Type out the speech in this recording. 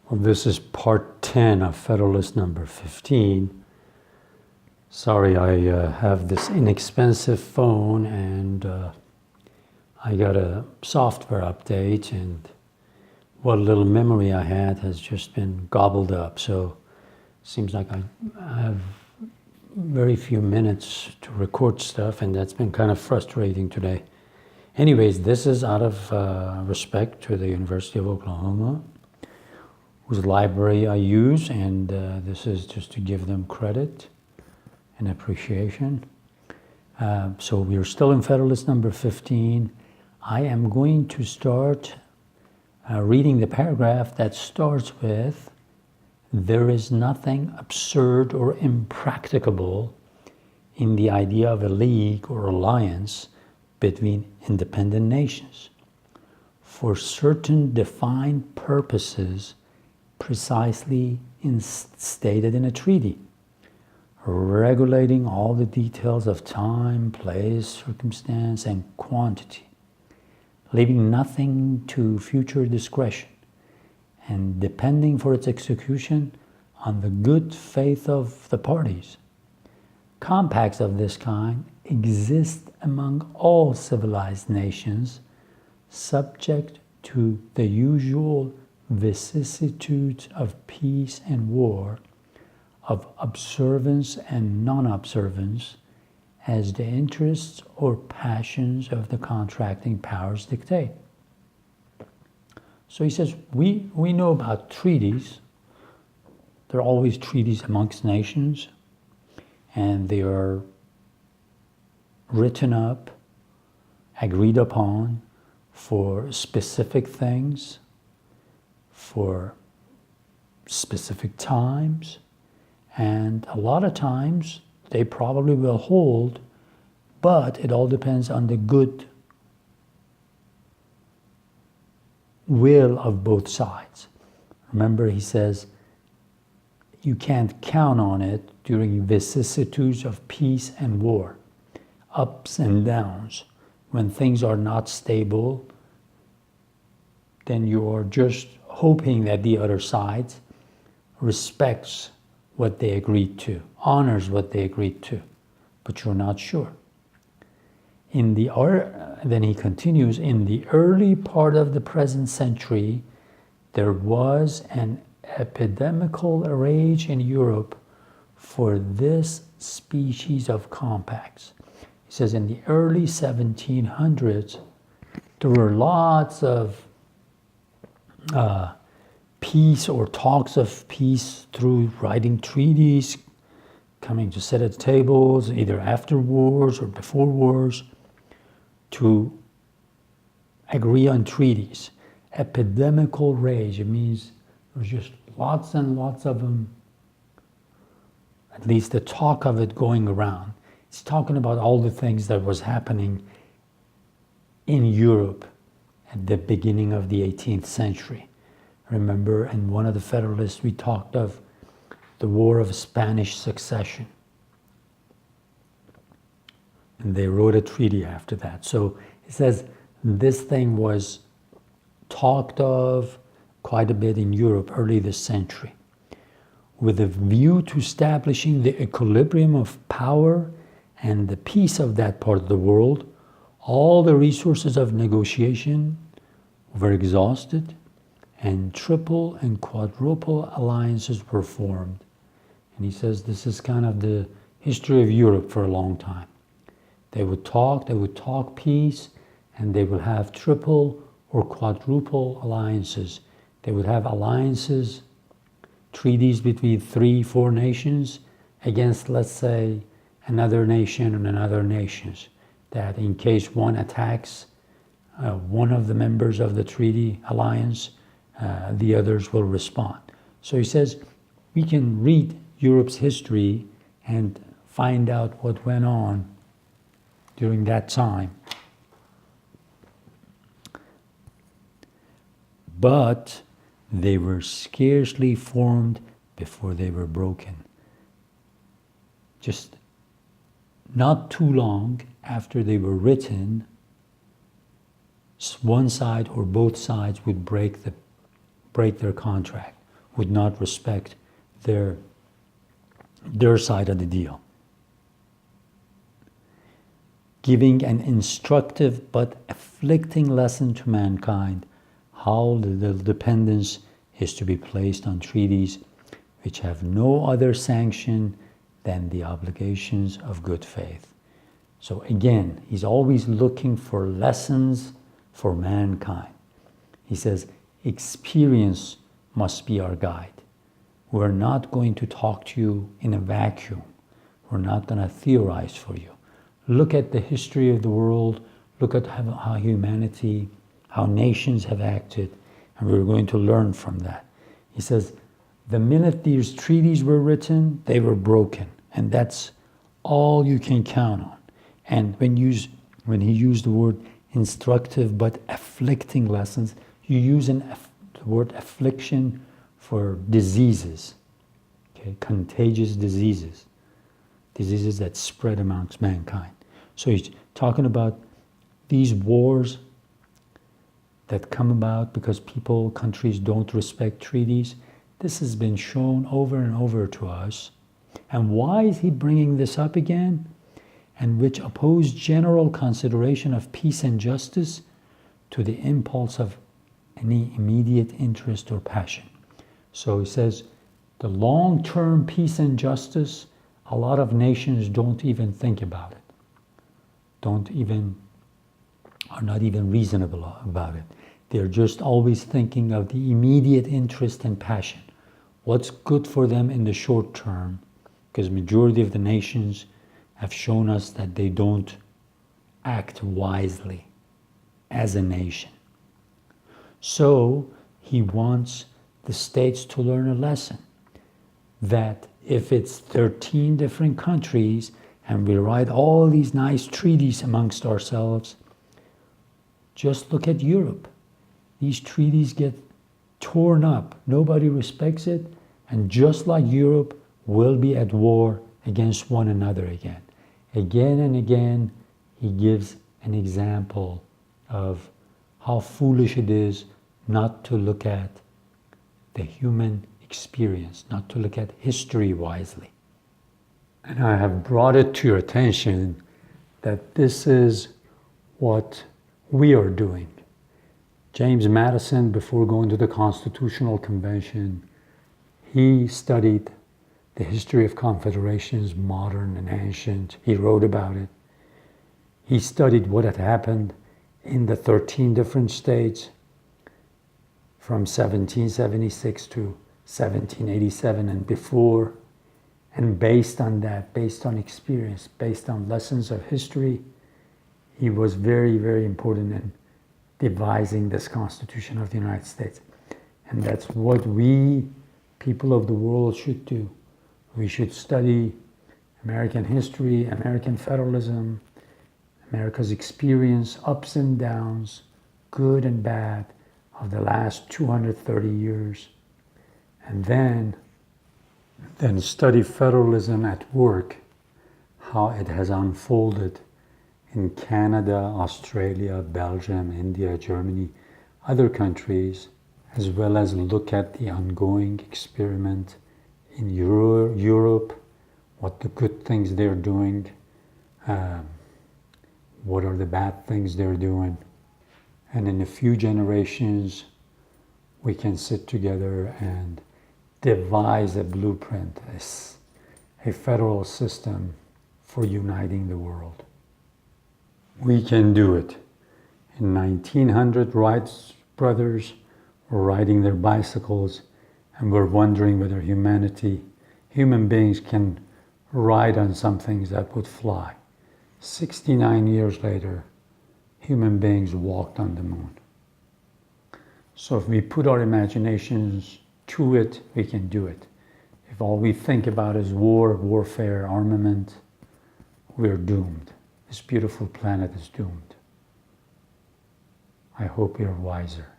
Well, this is part 10 of Federalist number 15. Sorry, I have this inexpensive phone and I got a software update, and what little memory I had has just been gobbled up. So it seems like I have very few minutes to record stuff, and that's been kind of frustrating today. Anyways, this is out of respect to the University of Oklahoma, whose library I use, and this is just to give them credit and appreciation. So we're still in Federalist number 15. I am going to start reading the paragraph that starts with, "There is nothing absurd or impracticable in the idea of a league or alliance between independent nations for certain defined purposes precisely stated in a treaty, regulating all the details of time, place, circumstance, and quantity, leaving nothing to future discretion, and depending for its execution on the good faith of the parties. Compacts of this kind exist among all civilized nations, subject to the usual vicissitudes of peace and war, of observance and non-observance, as the interests or passions of the contracting powers dictate." So he says, we know about treaties. There are always treaties amongst nations, and they are written up, agreed upon for specific things, for specific times, and a lot of times they probably will hold, but it all depends on the good will of both sides. Remember, he says, you can't count on it during vicissitudes of peace and war, ups and downs. When things are not stable, then you are just hoping that the other side respects what they agreed to, honors what they agreed to, but you're not sure. Then he continues, in the early part of the present century, there was an epidemical rage in Europe for this species of compacts. He says in the early 1700s, there were lots of peace or talks of peace through writing treaties, coming to sit at tables, either after wars or before wars, to agree on treaties. Epidemical rage, it means there's just lots and lots of them, at least the talk of it going around. It's talking about all the things that was happening in Europe at the beginning of the 18th century. Remember, in one of the Federalists, we talked of the War of Spanish Succession. And they wrote a treaty after that. So it says this thing was talked of quite a bit in Europe early this century, with a view to establishing the equilibrium of power and the peace of that part of the world. All the resources of negotiation were exhausted, and triple and quadruple alliances were formed. And he says this is kind of the history of Europe for a long time. They would talk peace, and they would have triple or quadruple alliances. They would have alliances, treaties between 3-4 nations against, let's say, another nation and another nations, that in case one attacks one of the members of the treaty alliance, the others will respond. So he says we can read Europe's history and find out what went on during that time. But they were scarcely formed before they were broken. Just not too long after they were written, one side or both sides would break their contract. would not respect their side of the deal. Giving an instructive but afflicting lesson to mankind, how the dependence is to be placed on treaties which have no other sanction than the obligations of good faith. So again, he's always looking for lessons for mankind. He says, experience must be our guide. We're not going to talk to you in a vacuum. We're not going to theorize for you. Look at the history of the world. Look at how humanity, how nations have acted, and we're going to learn from that. He says, the minute these treaties were written, they were broken, and that's all you can count on. And when he used the word instructive but afflicting lessons, you use the word affliction for diseases, okay, contagious diseases that spread amongst mankind. So he's talking about these wars that come about because countries don't respect treaties. This has been shown over and over to us. And why is he bringing this up again? And which oppose general consideration of peace and justice to the impulse of any immediate interest or passion. So he says, the long-term peace and justice, a lot of nations don't even think about it. Are not even reasonable about it. They're just always thinking of the immediate interest and passion. What's good for them in the short term, because majority of the nations have shown us that they don't act wisely as a nation. So he wants the states to learn a lesson that if it's 13 different countries and we write all these nice treaties amongst ourselves, just look at Europe. These treaties get torn up. Nobody respects it. And just like Europe, we'll be at war against one another again. Again and again, he gives an example of how foolish it is not to look at the human experience, not to look at history wisely. And I have brought it to your attention that this is what we are doing. James Madison, before going to the Constitutional Convention, he studied the history of confederations, modern and ancient. He wrote about it. He studied what had happened in the 13 different states from 1776 to 1787 and before. And based on that, based on experience, based on lessons of history, he was very, very important in devising this Constitution of the United States. And that's what we, people of the world, should do. We should study American history, American federalism, America's experience, ups and downs, good and bad, of the last 230 years. And then study federalism at work, how it has unfolded in Canada, Australia, Belgium, India, Germany, other countries, as well as look at the ongoing experiment in Europe, what the good things they're doing, what are the bad things they're doing. And in a few generations, we can sit together and devise a blueprint, a federal system for uniting the world. We can do it. In 1900, Wright brothers were riding their bicycles and were wondering whether human beings can ride on something that would fly. 69 years later, human beings walked on the moon. So if we put our imaginations to it, we can do it. If all we think about is warfare, armament, we're doomed. This beautiful planet is doomed. I hope you're wiser.